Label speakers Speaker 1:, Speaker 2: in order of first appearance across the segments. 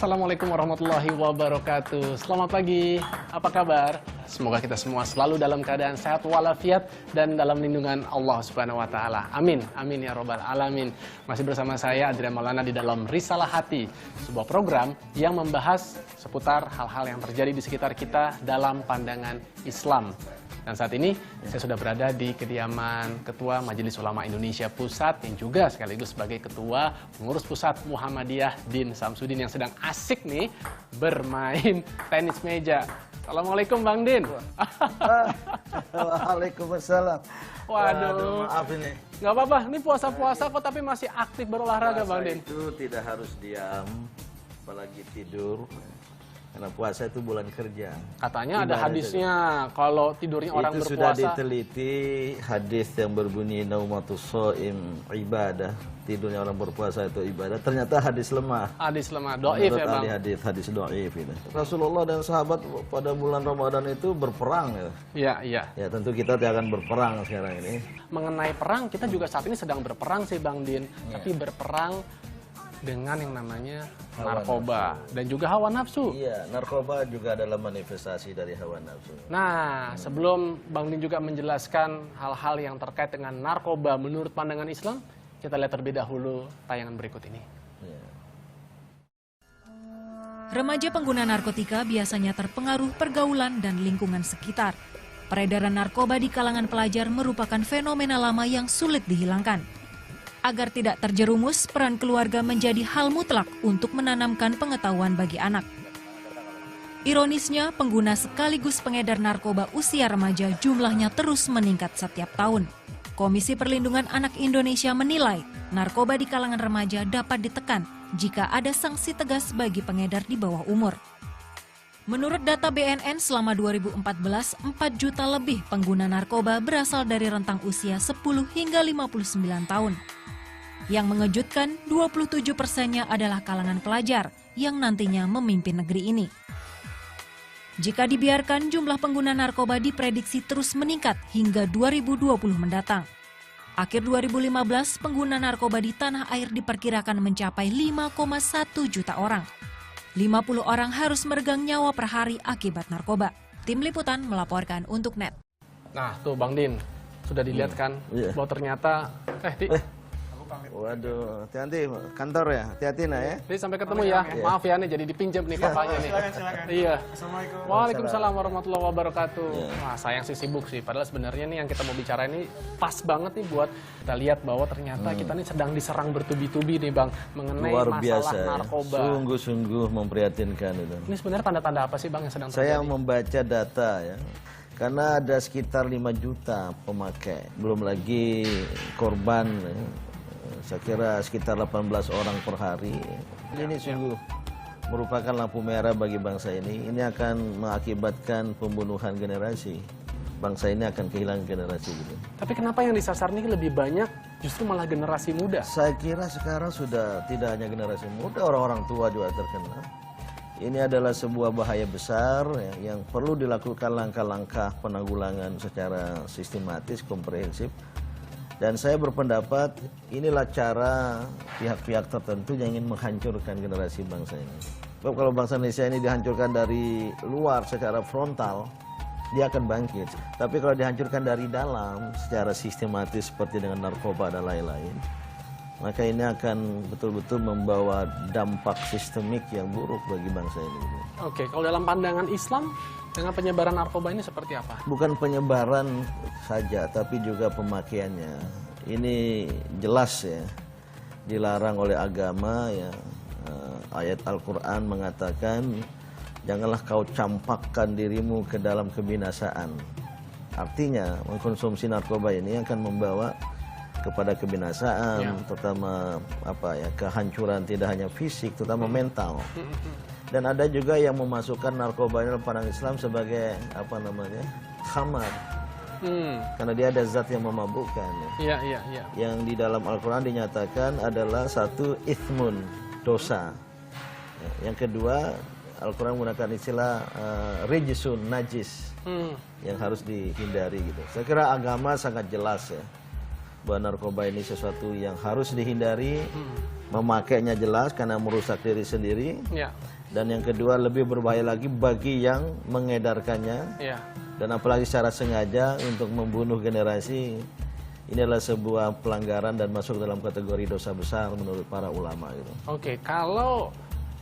Speaker 1: Assalamualaikum warahmatullahi wabarakatuh. Selamat pagi, apa kabar? Semoga kita semua selalu dalam keadaan sehat walafiat dan dalam lindungan Allah Subhanahu wa taala. Amin. Amin ya robbal alamin. Masih bersama saya Adrian Maulana di dalam Risalah Hati, sebuah program yang membahas seputar hal-hal yang terjadi di sekitar kita dalam pandangan Islam. Dan saat ini saya sudah berada di kediaman Ketua Majelis Ulama Indonesia Pusat yang juga sekaligus sebagai Ketua Pengurus Pusat Muhammadiyah Din Samsudin yang sedang asik nih bermain tenis meja. Assalamualaikum Bang Din.
Speaker 2: Waalaikumsalam.
Speaker 1: Waduh,
Speaker 2: maaf ini.
Speaker 1: Nggak apa-apa, ini puasa-puasa kok tapi masih aktif berolahraga Bang Din.
Speaker 2: Itu tidak harus diam, apalagi tidur. Karena puasa itu bulan kerja.
Speaker 1: Katanya ada hadisnya, kalau tidurnya orang
Speaker 2: itu
Speaker 1: berpuasa.
Speaker 2: sudah diteliti, hadis yang berbunyi naumatus shaim ibadah. Tidurnya orang berpuasa itu ibadah. Ternyata hadis lemah.
Speaker 1: Hadis lemah, doif ya Bang?
Speaker 2: Hadis doif itu. Rasulullah dan sahabat pada bulan Ramadan itu berperang ya.
Speaker 1: Iya, iya.
Speaker 2: Ya tentu kita tidak akan berperang sekarang ini.
Speaker 1: Mengenai perang, kita juga saat ini sedang berperang sih Bang Din. Tapi berperang dengan yang namanya narkoba dan juga hawa nafsu.
Speaker 2: Iya, narkoba juga adalah manifestasi dari hawa nafsu.
Speaker 1: Nah, sebelum Bang Din juga menjelaskan hal-hal yang terkait dengan narkoba menurut pandangan Islam, kita lihat terlebih dahulu tayangan berikut ini.
Speaker 2: Ya.
Speaker 3: Remaja pengguna narkotika biasanya terpengaruh pergaulan dan lingkungan sekitar. Peredaran narkoba di kalangan pelajar merupakan fenomena lama yang sulit dihilangkan. Agar tidak terjerumus, peran keluarga menjadi hal mutlak untuk menanamkan pengetahuan bagi anak. Ironisnya, pengguna sekaligus pengedar narkoba usia remaja jumlahnya terus meningkat setiap tahun. Komisi Perlindungan Anak Indonesia menilai, narkoba di kalangan remaja dapat ditekan jika ada sanksi tegas bagi pengedar di bawah umur. Menurut data BNN, selama 2014, 4 juta lebih pengguna narkoba berasal dari rentang usia 10 hingga 59 tahun. Yang mengejutkan, 27%-nya adalah kalangan pelajar yang nantinya memimpin negeri ini. Jika dibiarkan, jumlah pengguna narkoba diprediksi terus meningkat hingga 2020 mendatang. Akhir 2015, pengguna narkoba di tanah air diperkirakan mencapai 5,1 juta orang. 50 orang harus meregang nyawa per hari akibat narkoba. Tim Liputan melaporkan untuk NET.
Speaker 1: Nah, tuh Bang Din, sudah dilihat kan bahwa ternyata
Speaker 2: Waduh, hati-hati kantor ya, hati-hati nah ya.
Speaker 1: Jadi sampai ketemu ya. Maaf ya nih, jadi dipinjam nih papanya nih.
Speaker 4: Silakan.
Speaker 1: Iya.
Speaker 4: Assalamualaikum.
Speaker 1: Waalaikumsalam warahmatullahi wabarakatuh. Wah, sayang sih sibuk sih. Padahal sebenarnya nih yang kita mau bicara ini pas banget nih buat kita lihat bahwa ternyata kita nih sedang diserang bertubi-tubi nih Bang mengenai
Speaker 2: Luar
Speaker 1: masalah
Speaker 2: biasa,
Speaker 1: narkoba.
Speaker 2: Sungguh-sungguh memprihatinkan itu.
Speaker 1: Ini sebenarnya tanda-tanda apa sih Bang yang sedang terjadi?
Speaker 2: Saya membaca data ya. Karena ada sekitar 5 juta pemakai, belum lagi korban. Ya. Saya kira sekitar 18 orang per hari. Ini sungguh merupakan lampu merah bagi bangsa ini. Ini akan mengakibatkan pembunuhan generasi. Bangsa ini akan kehilangan generasi gitu.
Speaker 1: Tapi kenapa yang disasar ini lebih banyak justru malah generasi muda?
Speaker 2: Saya kira sekarang sudah tidak hanya generasi muda, orang-orang tua juga terkena. Ini adalah sebuah bahaya besar ya, yang perlu dilakukan langkah-langkah penanggulangan secara sistematis, komprehensif. Dan saya berpendapat inilah cara pihak-pihak tertentu yang ingin menghancurkan generasi bangsa ini. Sebab kalau bangsa Indonesia ini dihancurkan dari luar secara frontal, dia akan bangkit. Tapi kalau dihancurkan dari dalam secara sistematis seperti dengan narkoba dan lain-lain, maka ini akan betul-betul membawa dampak sistemik yang buruk bagi bangsa ini.
Speaker 1: Oke, kalau dalam pandangan Islam, dengan penyebaran narkoba ini seperti apa?
Speaker 2: Bukan penyebaran saja, tapi juga pemakaiannya. Ini jelas ya, dilarang oleh agama ya. Ayat Al-Quran mengatakan, janganlah kau campakkan dirimu ke dalam kebinasaan. Artinya, mengkonsumsi narkoba ini akan membawa kepada kebinasaan, terutama kehancuran tidak hanya fisik, terutama mental. Dan ada juga yang memasukkan narkoba dalam pandangan Islam sebagai khamar. Karena dia ada zat yang memabukkan.
Speaker 1: Iya.
Speaker 2: Yang di dalam Al-Quran dinyatakan adalah satu ithmun, dosa. Yang kedua, Al-Quran menggunakan istilah rijsun, najis, yang harus dihindari gitu. Saya kira agama sangat jelas ya, bahwa narkoba ini sesuatu yang harus dihindari, memakainya jelas karena merusak diri sendiri.
Speaker 1: Ya.
Speaker 2: Dan yang kedua lebih berbahaya lagi bagi yang mengedarkannya.
Speaker 1: Ya.
Speaker 2: Dan apalagi secara sengaja untuk membunuh generasi. Ini adalah sebuah pelanggaran dan masuk dalam kategori dosa besar menurut para ulama gitu.
Speaker 1: Oke, kalau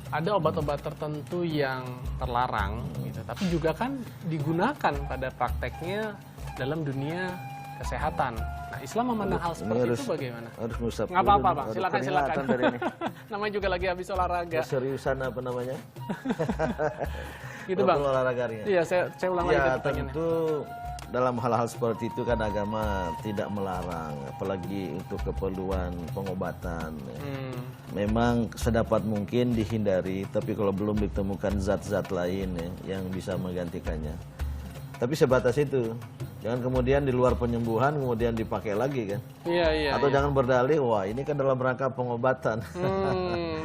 Speaker 1: ada obat-obat tertentu yang terlarang gitu, tapi juga kan digunakan pada prakteknya dalam dunia kesehatan. Nah, Islam memandang hal seperti itu bagaimana?
Speaker 2: Harus ngusap.
Speaker 1: Nggak apa-apa, Bang.
Speaker 2: Aduh,
Speaker 1: Silakan.
Speaker 2: kelihatan dari ini.
Speaker 1: Namanya juga lagi habis olahraga.
Speaker 2: Keseriusan apa namanya?
Speaker 1: Gitu, Bang.
Speaker 2: Olahraganya.
Speaker 1: Iya, saya ulang lagi
Speaker 2: Ya,
Speaker 1: pertanyaannya.
Speaker 2: tentu dalam hal-hal seperti itu kan agama tidak melarang, apalagi untuk keperluan pengobatan. Ya. Memang sedapat mungkin dihindari, tapi kalau belum ditemukan zat-zat lain ya, yang bisa menggantikannya. Tapi sebatas itu, jangan kemudian di luar penyembuhan kemudian dipakai lagi kan.
Speaker 1: Iya.
Speaker 2: Atau jangan berdalih, wah ini kan dalam rangka pengobatan.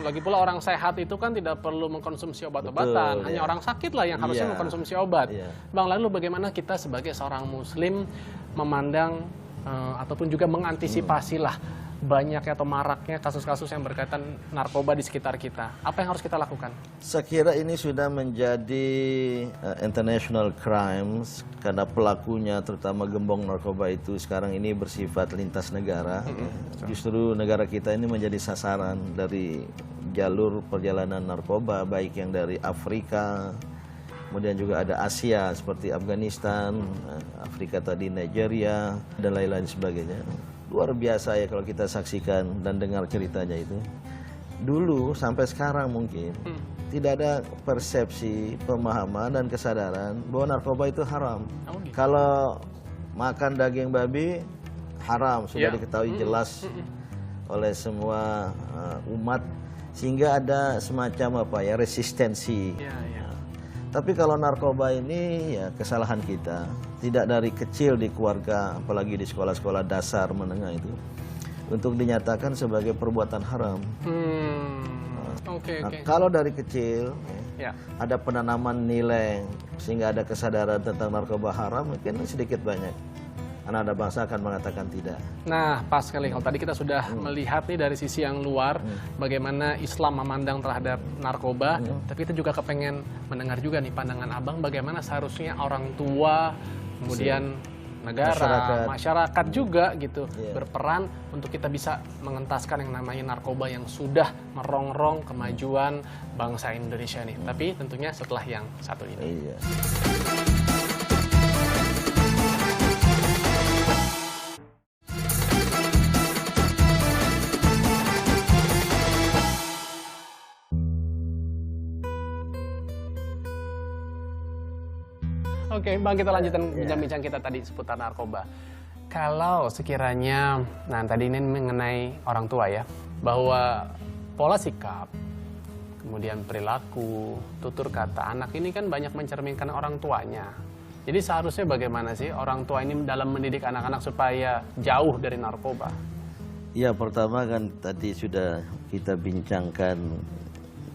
Speaker 1: Lagi pula orang sehat itu kan tidak perlu mengkonsumsi obat-obatan.
Speaker 2: Betul,
Speaker 1: Hanya
Speaker 2: ya.
Speaker 1: orang sakit lah yang harusnya
Speaker 2: Iya.
Speaker 1: mengkonsumsi obat.
Speaker 2: Iya.
Speaker 1: Bang, lalu bagaimana kita sebagai seorang muslim memandang ataupun juga mengantisipasi lah banyaknya atau maraknya kasus-kasus yang berkaitan narkoba di sekitar kita. Apa yang harus kita lakukan?
Speaker 2: Saya kira ini sudah menjadi international crimes karena pelakunya terutama gembong narkoba itu sekarang ini bersifat lintas negara. Justru negara kita ini menjadi sasaran dari jalur perjalanan narkoba baik yang dari Afrika, kemudian juga ada Asia seperti Afghanistan, Afrika tadi Nigeria dan lain-lain sebagainya. Luar biasa ya kalau kita saksikan dan dengar ceritanya itu. Dulu sampai sekarang mungkin tidak ada persepsi, pemahaman dan kesadaran bahwa narkoba itu haram.
Speaker 1: Oh, gitu.
Speaker 2: Kalau makan daging babi haram, sudah diketahui jelas oleh semua umat, sehingga ada semacam apa ya resistensi.
Speaker 1: Iya.
Speaker 2: Tapi kalau narkoba ini ya kesalahan kita. Tidak dari kecil di keluarga, apalagi di sekolah-sekolah dasar menengah itu, untuk dinyatakan sebagai perbuatan haram.
Speaker 1: Oke.
Speaker 2: Nah, kalau dari kecil
Speaker 1: Ya.
Speaker 2: ada penanaman nilai sehingga ada kesadaran tentang narkoba haram, mungkin sedikit banyak anak-anak bangsa akan mengatakan tidak.
Speaker 1: Nah, pas sekali. Kalau tadi kita sudah melihat nih dari sisi yang luar, bagaimana Islam memandang terhadap narkoba, tapi kita juga kepengen mendengar juga nih pandangan Abang, bagaimana seharusnya orang tua, kemudian negara, masyarakat juga gitu, berperan untuk kita bisa mengentaskan yang namanya narkoba yang sudah merongrong kemajuan bangsa Indonesia nih. Tapi tentunya setelah yang satu ini.
Speaker 2: Iya.
Speaker 1: Oke, Bang, kita lanjutkan bincang-bincang kita tadi seputar narkoba. Kalau sekiranya, nah tadi ini mengenai orang tua ya, bahwa pola sikap, kemudian perilaku, tutur kata anak ini kan banyak mencerminkan orang tuanya. Jadi seharusnya bagaimana sih orang tua ini dalam mendidik anak-anak supaya jauh dari narkoba?
Speaker 2: Ya, pertama kan tadi sudah kita bincangkan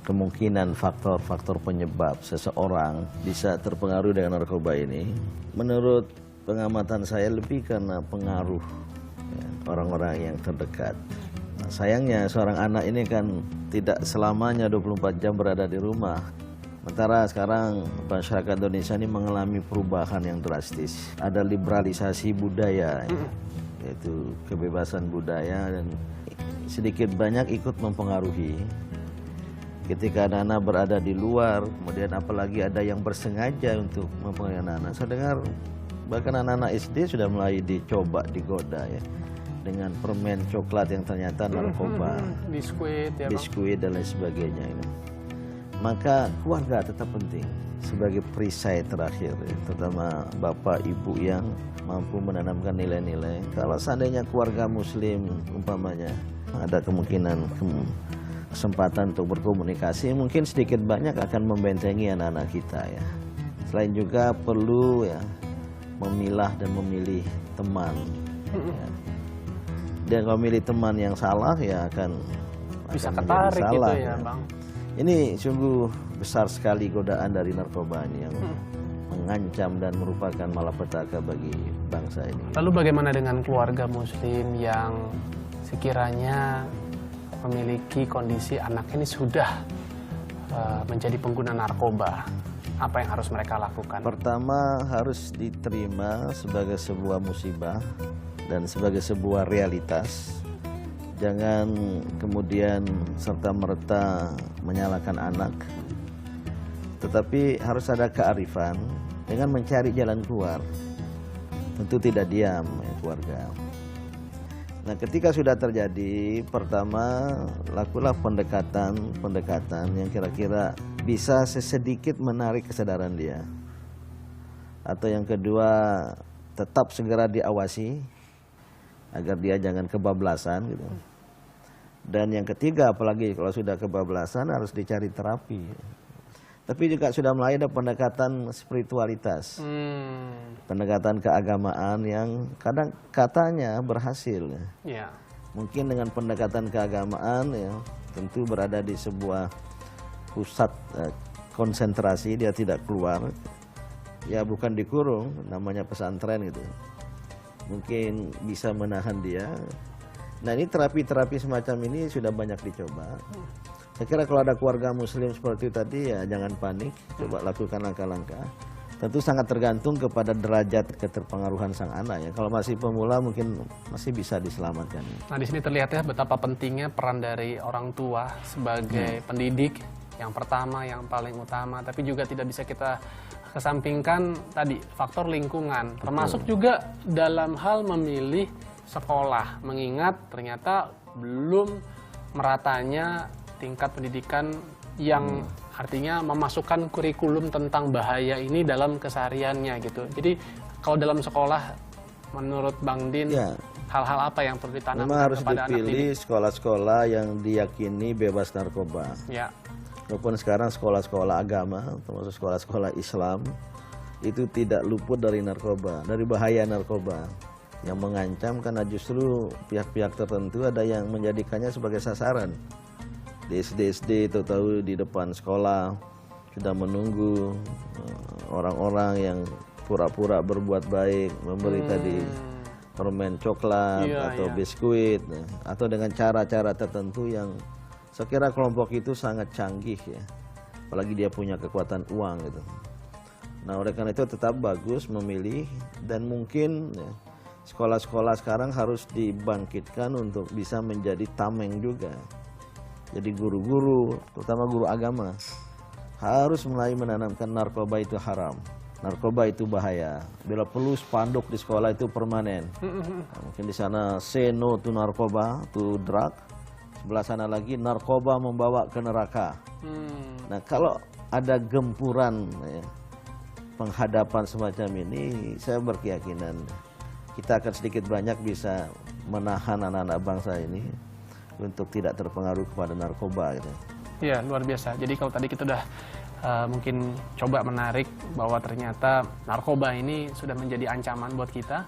Speaker 2: kemungkinan faktor-faktor penyebab seseorang bisa terpengaruh dengan narkoba ini. Menurut pengamatan saya lebih karena pengaruh orang-orang yang terdekat. Nah, sayangnya seorang anak ini kan tidak selamanya 24 jam berada di rumah. Sementara sekarang masyarakat Indonesia ini mengalami perubahan yang drastis. Ada liberalisasi budaya, yaitu kebebasan budaya, dan sedikit banyak ikut mempengaruhi. Ketika anak-anak berada di luar, kemudian apalagi ada yang bersengaja untuk mempengaruhi anak-anak. Saya dengar bahkan anak-anak SD sudah mulai dicoba, digoda ya, dengan permen coklat yang ternyata narkoba,
Speaker 1: Biskuit ya, Bang?
Speaker 2: biskuit dan lain sebagainya. Maka keluarga tetap penting sebagai perisai terakhir, ya, terutama bapak ibu yang mampu menanamkan nilai-nilai. Kalau seandainya keluarga muslim umpamanya ada kemungkinan kesempatan untuk berkomunikasi, mungkin sedikit banyak akan membentengi anak-anak kita ya. Selain juga perlu ya memilah dan memilih teman. Ya. Dan kalau memilih teman yang salah ya akan
Speaker 1: Bisa
Speaker 2: menjadi
Speaker 1: ketarik gitu
Speaker 2: salah,
Speaker 1: ya, Bang?
Speaker 2: Ini sungguh besar sekali godaan dari narkoba ini yang mengancam dan merupakan malapetaka bagi bangsa ini.
Speaker 1: Lalu bagaimana dengan keluarga muslim yang sekiranya memiliki kondisi anak ini sudah menjadi pengguna narkoba, apa yang harus mereka lakukan?
Speaker 2: Pertama, harus diterima sebagai sebuah musibah dan sebagai sebuah realitas. Jangan kemudian serta-merta menyalahkan anak, tetapi harus ada kearifan dengan mencari jalan keluar. Tentu tidak diam ya, keluarga. Nah, ketika sudah terjadi, pertama lakukanlah pendekatan yang kira-kira bisa sedikit menarik kesadaran dia. Atau yang kedua, tetap segera diawasi agar dia jangan kebablasan gitu. Dan yang ketiga, apalagi kalau sudah kebablasan, harus dicari terapi. Tapi juga sudah mulai ada pendekatan spiritualitas, pendekatan keagamaan yang kadang katanya berhasil.
Speaker 1: Ya.
Speaker 2: Mungkin dengan pendekatan keagamaan ya, tentu berada di sebuah pusat konsentrasi, dia tidak keluar. Ya bukan dikurung, namanya pesantren gitu. Mungkin bisa menahan dia. Nah ini terapi-terapi semacam ini sudah banyak dicoba. Saya kira kalau ada keluarga muslim seperti tadi ya jangan panik, coba lakukan langkah-langkah. Tentu sangat tergantung kepada derajat keterpengaruhan sang anak ya. Kalau masih pemula mungkin masih bisa diselamatkan.
Speaker 1: Nah di sini terlihat ya betapa pentingnya peran dari orang tua sebagai pendidik yang pertama, yang paling utama. Tapi juga tidak bisa kita kesampingkan tadi faktor lingkungan, termasuk juga dalam hal memilih sekolah, mengingat ternyata belum meratanya tingkat pendidikan yang artinya memasukkan kurikulum tentang bahaya ini dalam kesehariannya gitu. Jadi kalau dalam sekolah menurut Bang Din hal-hal apa yang perlu ditanamkan
Speaker 2: memang harus
Speaker 1: kepada anak
Speaker 2: dipilih
Speaker 1: didik?
Speaker 2: sekolah-sekolah yang diyakini bebas narkoba.
Speaker 1: Ya.
Speaker 2: Walaupun sekarang sekolah-sekolah agama, termasuk sekolah-sekolah Islam, itu tidak luput dari narkoba, dari bahaya narkoba. Yang mengancam karena justru pihak-pihak tertentu ada yang menjadikannya sebagai sasaran. Di SD itu tahu di depan sekolah sudah menunggu orang-orang yang pura-pura berbuat baik, memberi tadi permen coklat atau biskuit, atau dengan cara-cara tertentu yang saya kira kelompok itu sangat canggih ya, apalagi dia punya kekuatan uang gitu. Nah oleh karena itu tetap bagus memilih, dan mungkin ya, sekolah-sekolah sekarang harus dibangkitkan untuk bisa menjadi tameng juga. Jadi guru-guru, terutama guru agama, harus mulai menanamkan narkoba itu haram, narkoba itu bahaya. Bila perlu spanduk di sekolah itu permanen. Nah, mungkin di sana say no to narkoba, to drug. Sebelah sana lagi narkoba membawa ke neraka. Nah kalau ada gempuran ya, penghadapan semacam ini, saya berkeyakinan kita akan sedikit banyak bisa menahan anak-anak bangsa ini untuk tidak terpengaruh kepada narkoba gitu.
Speaker 1: Iya, luar biasa. Jadi kalau tadi kita udah mungkin coba menarik bahwa ternyata narkoba ini sudah menjadi ancaman buat kita,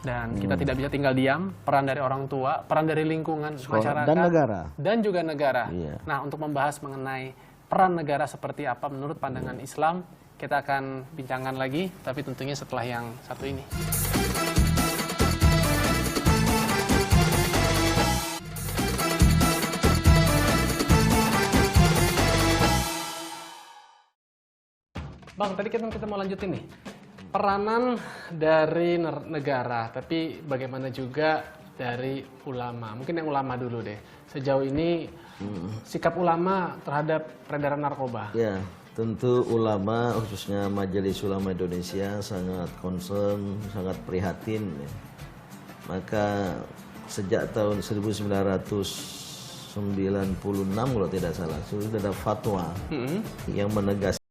Speaker 1: dan kita tidak bisa tinggal diam. Peran dari orang tua, peran dari lingkungan, masyarakat,
Speaker 2: dan negara.
Speaker 1: Dan juga negara.
Speaker 2: Iya.
Speaker 1: Nah, untuk membahas mengenai peran negara seperti apa menurut pandangan Islam, kita akan bincangkan lagi, tapi tentunya setelah yang satu ini. Bang, tadi kita mau lanjutin nih. Peranan dari negara, tapi bagaimana juga dari ulama. Mungkin yang ulama dulu deh. Sejauh ini sikap ulama terhadap peredaran narkoba.
Speaker 2: Ya, tentu ulama, khususnya Majelis Ulama Indonesia sangat concern, sangat prihatin ya. Maka sejak tahun 1996 kalau tidak salah, sudah ada fatwa yang menegaskan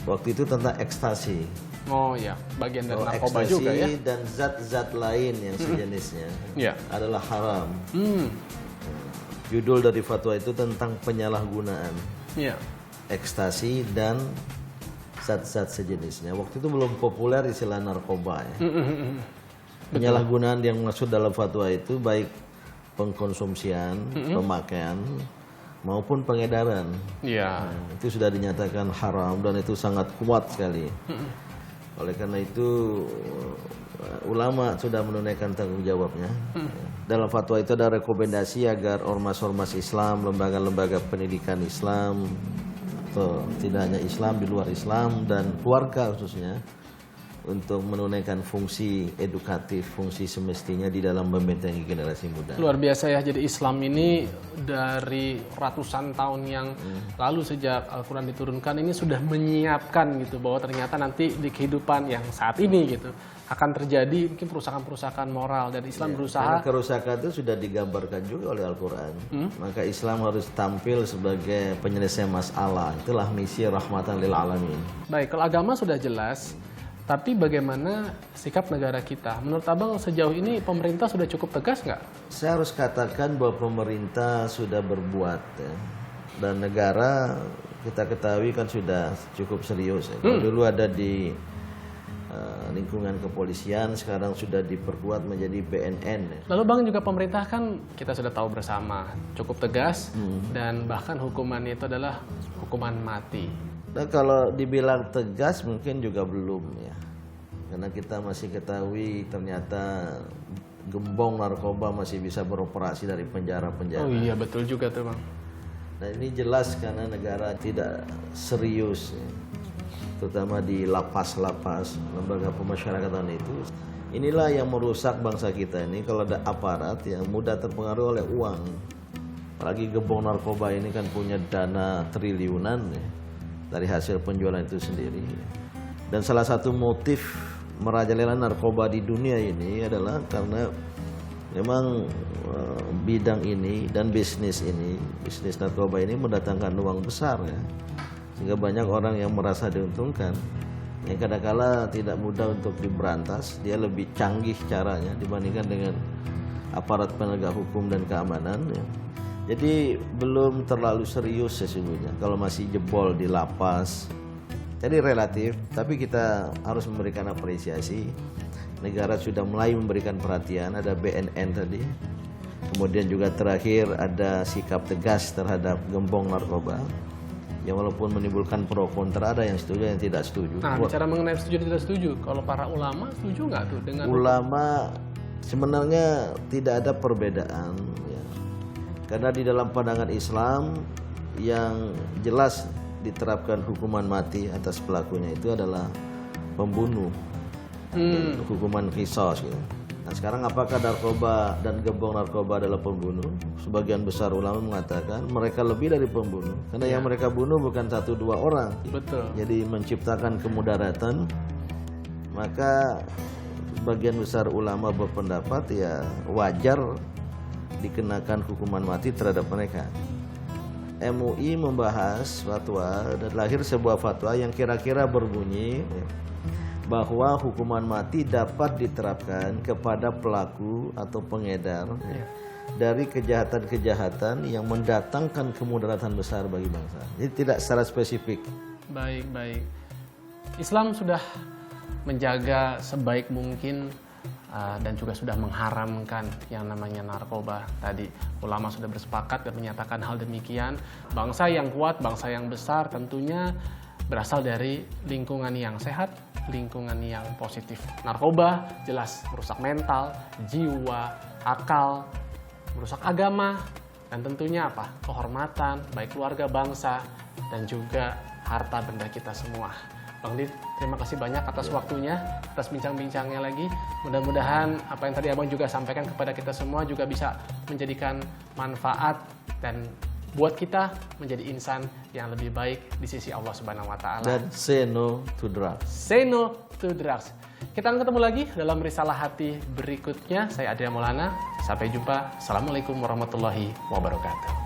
Speaker 2: waktu itu tentang ekstasi.
Speaker 1: Oh ya, bagian dari narkoba juga ya.
Speaker 2: Dan zat-zat lain yang sejenisnya adalah haram. Judul dari fatwa itu tentang penyalahgunaan ekstasi dan zat-zat sejenisnya. Waktu itu belum populer istilah narkoba ya. Penyalahgunaan yang maksud dalam fatwa itu baik pengkonsumsian, pemakaian, maupun pengedaran. Nah, itu sudah dinyatakan haram dan itu sangat kuat sekali. Oleh karena itu ulama sudah menunaikan tanggung jawabnya. Dalam fatwa itu ada rekomendasi agar ormas-ormas Islam, lembaga-lembaga pendidikan Islam, atau tidak hanya Islam, di luar Islam, dan keluarga khususnya, untuk menunaikan fungsi edukatif, fungsi semestinya di dalam membentengi generasi muda.
Speaker 1: Luar biasa ya, jadi Islam ini dari ratusan tahun yang lalu sejak Al-Quran diturunkan ini sudah menyiapkan gitu, bahwa ternyata nanti di kehidupan yang saat ini gitu akan terjadi mungkin perusakan-perusakan moral, dan Islam berusaha.
Speaker 2: Karena kerusakan itu sudah digambarkan juga oleh Al-Quran. Maka Islam harus tampil sebagai penyelesai masalah. Itulah misi rahmatan lil alamin.
Speaker 1: Baik, kalau agama sudah jelas, tapi bagaimana sikap negara kita? Menurut Abang sejauh ini pemerintah sudah cukup tegas nggak?
Speaker 2: Saya harus katakan bahwa pemerintah sudah berbuat ya. Dan negara kita ketahui kan sudah cukup serius ya. Kalau dulu ada di lingkungan kepolisian, sekarang sudah diperkuat menjadi BNN ya.
Speaker 1: Lalu Bang, juga pemerintah kan kita sudah tahu bersama cukup tegas, dan bahkan hukumannya itu adalah hukuman mati.
Speaker 2: Nah, kalau dibilang tegas mungkin juga belum ya. Karena kita masih ketahui ternyata gembong narkoba masih bisa beroperasi dari penjara-penjara.
Speaker 1: Oh iya, betul juga tuh Bang.
Speaker 2: Nah, ini jelas karena negara tidak serius ya. Terutama di lapas-lapas, lembaga pemasyarakatan itu. Inilah yang merusak bangsa kita ini. Kalau ada aparat yang mudah terpengaruh oleh uang. Apalagi gembong narkoba ini kan punya dana triliunan ya, dari hasil penjualan itu sendiri. Dan salah satu motif merajalela narkoba di dunia ini adalah karena memang bidang ini dan bisnis narkoba ini mendatangkan uang besar ya. Sehingga banyak orang yang merasa diuntungkan, yang kadang-kala tidak mudah untuk diberantas. Dia lebih canggih caranya dibandingkan dengan aparat penegak hukum dan keamanan ya. Jadi belum terlalu serius sesungguhnya kalau masih jebol di lapas. Jadi relatif, tapi kita harus memberikan apresiasi. Negara sudah mulai memberikan perhatian, ada BNN tadi. Kemudian juga terakhir ada sikap tegas terhadap gembong narkoba. Yang walaupun menimbulkan pro kontra, ada yang setuju, yang tidak setuju.
Speaker 1: Nah, bicara mengenai setuju tidak setuju, kalau para ulama setuju nggak tuh dengan
Speaker 2: ulama? Sebenarnya tidak ada perbedaan ya. Karena di dalam pandangan Islam yang jelas diterapkan hukuman mati atas pelakunya itu adalah pembunuh, hukuman qisas gitu. Nah, sekarang apakah narkoba dan gembong narkoba adalah pembunuh? Sebagian besar ulama mengatakan mereka lebih dari pembunuh, karena yang mereka bunuh bukan 1-2 orang.
Speaker 1: Betul.
Speaker 2: Jadi menciptakan kemudaratan. Maka sebagian besar ulama berpendapat ya wajar dikenakan hukuman mati terhadap mereka. MUI membahas fatwa dan lahir sebuah fatwa yang kira-kira berbunyi bahwa hukuman mati dapat diterapkan kepada pelaku atau pengedar dari kejahatan-kejahatan yang mendatangkan kemudaratan besar bagi bangsa. Jadi tidak secara spesifik.
Speaker 1: Baik. Islam sudah menjaga sebaik mungkin dan juga sudah mengharamkan yang namanya narkoba. Tadi ulama sudah bersepakat dan menyatakan hal demikian. Bangsa yang kuat, bangsa yang besar tentunya berasal dari lingkungan yang sehat, lingkungan yang positif. Narkoba jelas merusak mental, jiwa, akal, merusak agama, dan tentunya apa? Kehormatan, baik keluarga, bangsa, dan juga harta benda kita semua. Bang Dit, terima kasih banyak atas waktunya, atas bincang-bincangnya lagi. Mudah-mudahan apa yang tadi Abang juga sampaikan kepada kita semua juga bisa menjadikan manfaat dan buat kita menjadi insan yang lebih baik di sisi Allah Subhanahu wa Ta'ala.
Speaker 2: Dan say no to drugs.
Speaker 1: Say no to drugs. Kita akan ketemu lagi dalam Risalah Hati berikutnya. Saya Adrian Maulana. Sampai jumpa. Assalamualaikum warahmatullahi wabarakatuh.